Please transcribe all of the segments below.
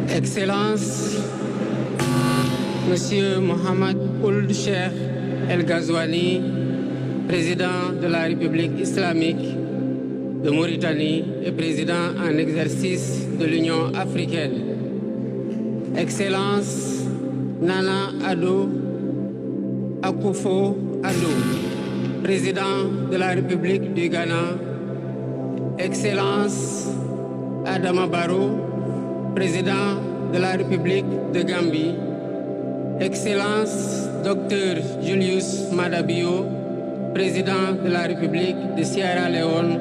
Excellences, Monsieur Mohamed Ould Cheikh El Ghazouani, président de la République islamique de Mauritanie et président en exercice de l'Union africaine. Excellence Nana Addo Akufo-Addo, président de la République du Ghana. Excellence Adama Barrow, président de la République de Gambie. Excellence Dr Julius Maada Bio, président de la République de Sierra Leone.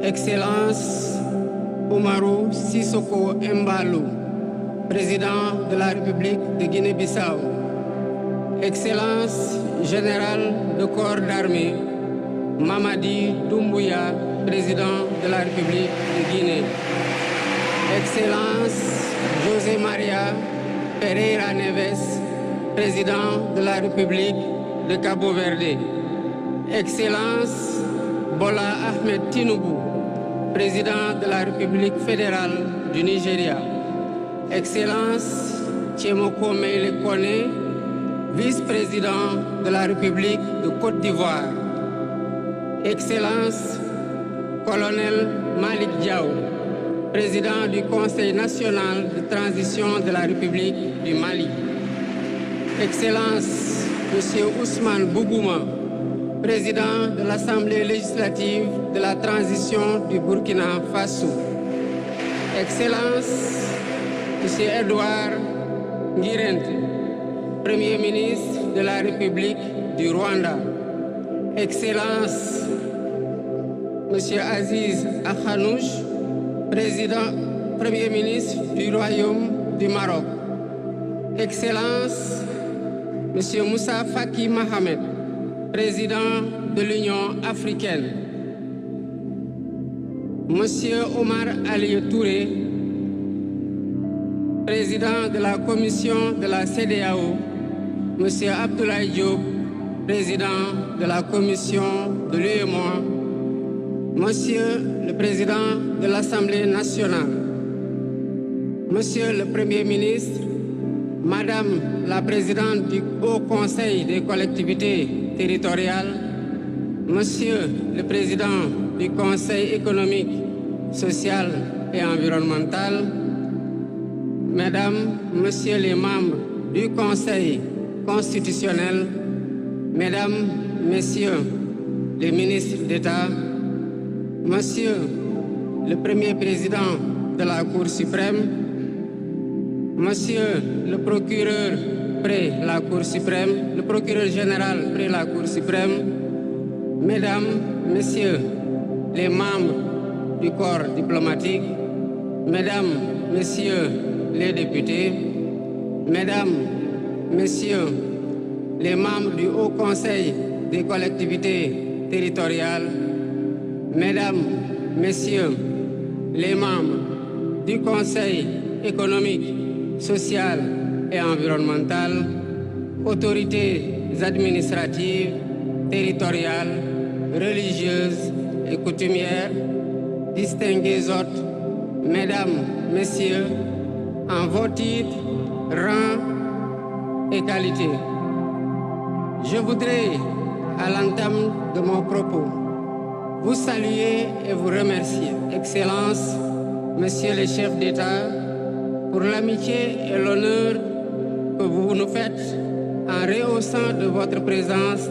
Excellence Umaru Sissoko Embalou, président de la République de Guinée-Bissau. Excellence Général de corps d'armée Mamadi Doumbouya, président de la République de Guinée. Excellence José Maria Pereira Neves, président de la République de Cabo Verde. Excellence Bola Ahmed Tinubu, président de la République fédérale du Nigeria. Excellence Tchemoko Meïle Kone, vice-président de la République de Côte d'Ivoire. Excellence Colonel Malik Diaw, président du Conseil national de transition de la République du Mali. Excellence Monsieur Ousmane Bougouma, président de l'Assemblée législative de la transition du Burkina Faso. Excellence Monsieur Edouard Ngirente, Premier ministre de la République du Rwanda. Excellence Monsieur Aziz Akhanouch, Premier ministre du Royaume du Maroc. Excellence Monsieur Moussa Faki Mahamed, président de l'Union africaine. Monsieur Omar Ali Touré, président de la commission de la CEDEAO. Monsieur Abdoulaye Diop, président de la commission de l'UEMOA. Monsieur le président de l'Assemblée nationale. Monsieur le Premier ministre, Madame la présidente du Haut Conseil des collectivités territoriales, Monsieur le président du Conseil économique, social et environnemental, Mesdames, Messieurs les membres du Conseil constitutionnel, Mesdames, Messieurs les ministres d'État, Monsieur le Premier président de la Cour suprême, Monsieur le procureur près la Cour suprême, le procureur général près la Cour suprême, Mesdames, Messieurs les membres du corps diplomatique, Mesdames, Messieurs les députés, Mesdames, Messieurs les membres du Haut Conseil des collectivités territoriales, Mesdames, Messieurs les membres du Conseil économique, social et environnemental, autorités administratives, territoriales, religieuses et coutumières, distingués hôtes, Mesdames, Messieurs, en vos titres, rangs et qualités. Je voudrais, à l'entame de mon propos, vous saluer et vous remercier, Excellences, Messieurs les chefs d'État, pour l'amitié et l'honneur que vous nous faites en rehaussant de votre présence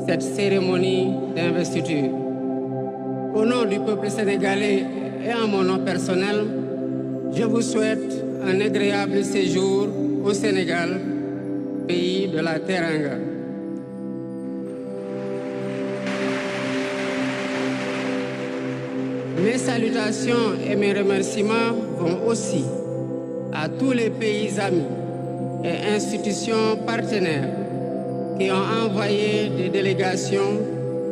cette cérémonie d'investiture. Au nom du peuple sénégalais et en mon nom personnel, je vous souhaite un agréable séjour au Sénégal, pays de la Teranga. Mes salutations et mes remerciements vont aussi à tous les pays amis et institutions partenaires qui ont envoyé des délégations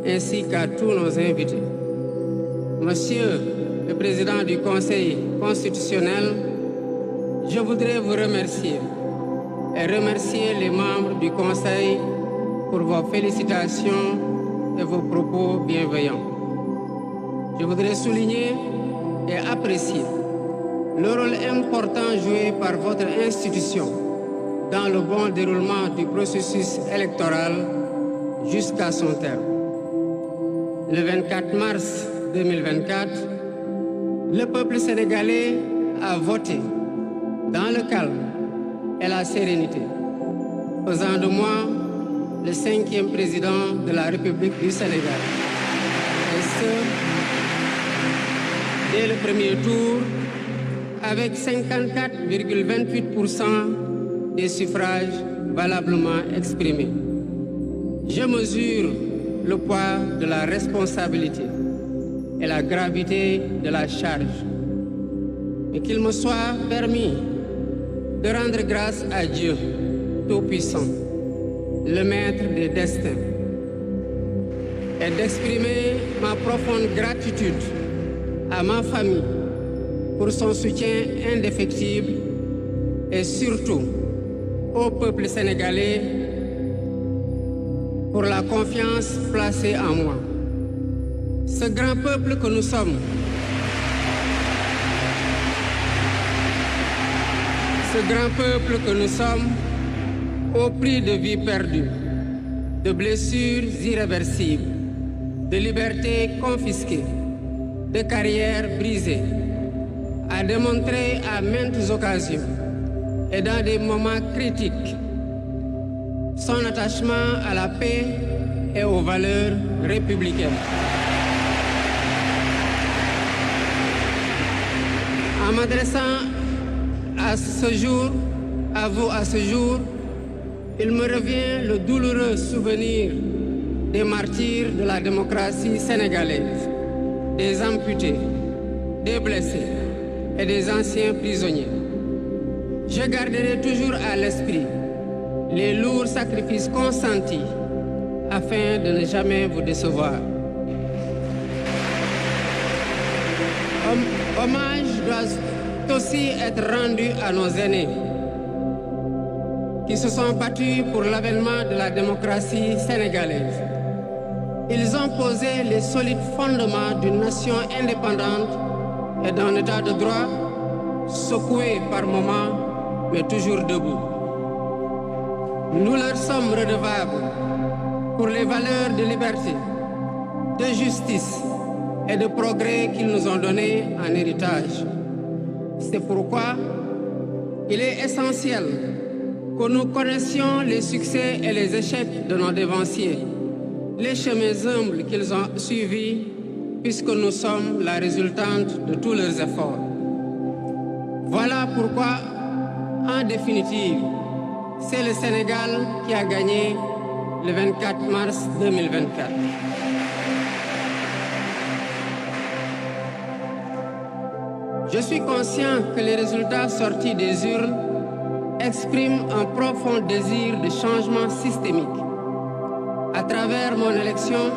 ainsi qu'à tous nos invités. Monsieur le Président du Conseil constitutionnel, je voudrais vous remercier et remercier les membres du Conseil pour vos félicitations et vos propos bienveillants. Je voudrais souligner et apprécier le rôle important joué par votre institution dans le bon déroulement du processus électoral jusqu'à son terme. Le 24 mars 2024, le peuple sénégalais a voté dans le calme et la sérénité, faisant de moi le 5e président de la République du Sénégal. Et ce, dès le premier tour, avec 54,28% des suffrages valablement exprimés. Je mesure le poids de la responsabilité et la gravité de la charge, et qu'il me soit permis de rendre grâce à Dieu Tout-Puissant, le Maître des destins, et d'exprimer ma profonde gratitude à ma famille pour son soutien indéfectible et surtout au peuple sénégalais pour la confiance placée en moi. Ce grand peuple que nous sommes, au prix de vies perdues, de blessures irréversibles, de libertés confisquées, de carrières brisées, a démontré à maintes occasions et dans des moments critiques son attachement à la paix et aux valeurs républicaines. En m'adressant à ce jour, il me revient le douloureux souvenir des martyrs de la démocratie sénégalaise, des amputés, des blessés et des anciens prisonniers. Je garderai toujours à l'esprit les lourds sacrifices consentis afin de ne jamais vous décevoir. Hommage doit aussi être rendu à nos aînés qui se sont battus pour l'avènement de la démocratie sénégalaise. Ils ont posé les solides fondements d'une nation indépendante et d'un état de droit secoué par moments, mais toujours debout. Nous leur sommes redevables pour les valeurs de liberté, de justice et de progrès qu'ils nous ont données en héritage. C'est pourquoi il est essentiel que nous connaissions les succès et les échecs de nos dévanciers, les chemins humbles qu'ils ont suivis, puisque nous sommes la résultante de tous leurs efforts. Voilà pourquoi, en définitive, c'est le Sénégal qui a gagné le 24 mars 2024. Je suis conscient que les résultats sortis des urnes expriment un profond désir de changement systémique. À travers mon élection,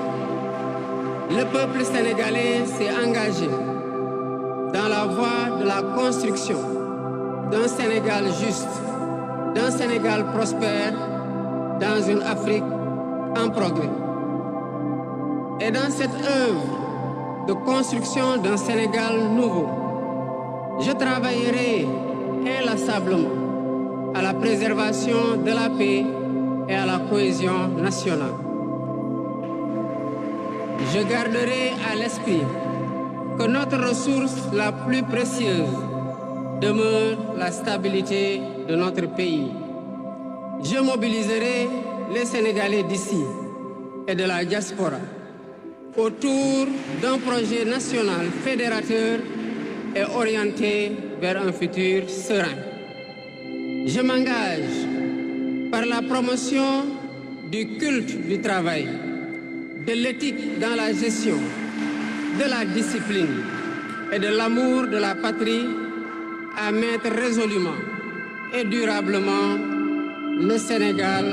le peuple sénégalais s'est engagé dans la voie de la construction d'un Sénégal juste, d'un Sénégal prospère, dans une Afrique en progrès. Et dans cette œuvre de construction d'un Sénégal nouveau, je travaillerai inlassablement à la préservation de la paix et à la cohésion nationale. Je garderai à l'esprit que notre ressource la plus précieuse demeure la stabilité de notre pays. Je mobiliserai les Sénégalais d'ici et de la diaspora autour d'un projet national fédérateur et orienté vers un futur serein. Je m'engage par la promotion du culte du travail, de l'éthique dans la gestion, de la discipline et de l'amour de la patrie à mettre résolument et durablement le Sénégal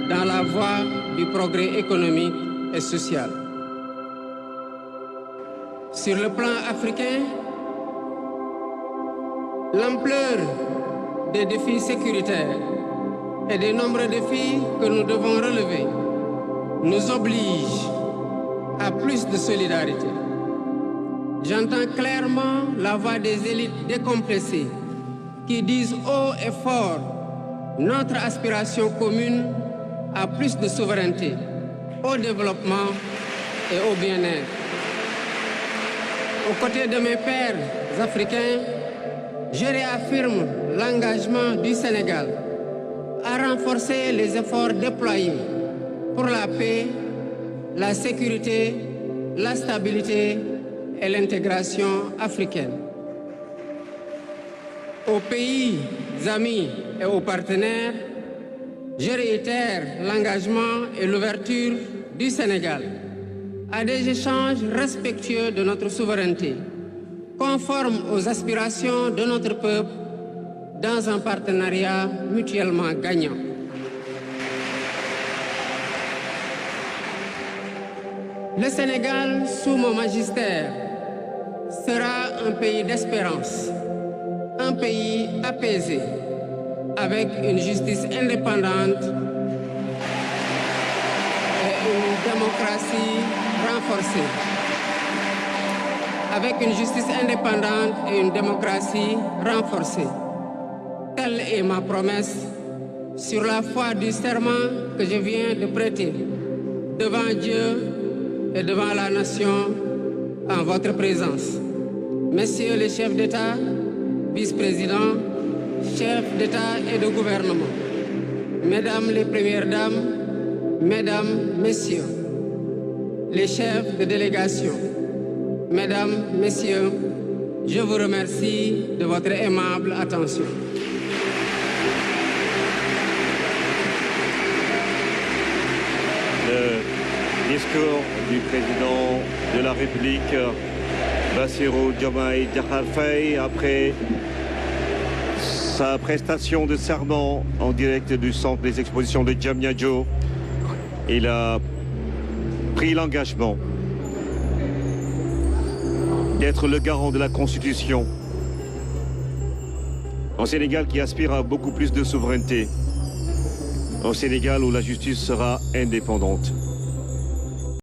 dans la voie du progrès économique et social. Sur le plan africain, l'ampleur des défis sécuritaires et des nombreux défis que nous devons relever nous oblige à plus de solidarité. J'entends clairement la voix des élites décompressées qui disent haut et fort notre aspiration commune à plus de souveraineté, au développement et au bien-être. Aux côtés de mes pairs africains, je réaffirme l'engagement du Sénégal à renforcer les efforts déployés pour la paix, la sécurité, la stabilité et l'intégration africaine. Aux pays amis et aux partenaires, je réitère l'engagement et l'ouverture du Sénégal à des échanges respectueux de notre souveraineté, conformes aux aspirations de notre peuple, dans un partenariat mutuellement gagnant. Le Sénégal, sous mon magistère, sera un pays d'espérance, un pays apaisé, avec une justice indépendante et une démocratie renforcée. Avec une justice indépendante et une démocratie renforcée. Telle est ma promesse sur la foi du serment que je viens de prêter devant Dieu et devant la nation en votre présence. Messieurs les chefs d'État, vice-présidents, chefs d'État et de gouvernement, Mesdames les Premières Dames, Mesdames, Messieurs, les chefs de délégation, Mesdames, Messieurs, je vous remercie de votre aimable attention. Le discours du président de la République, Bassirou Diomaye Diakhar Faye, après sa prestation de serment en direct du centre des expositions de Diamniadio. Il a pris l'engagement d'être le garant de la Constitution. Un Sénégal qui aspire à beaucoup plus de souveraineté. Un Sénégal où la justice sera indépendante.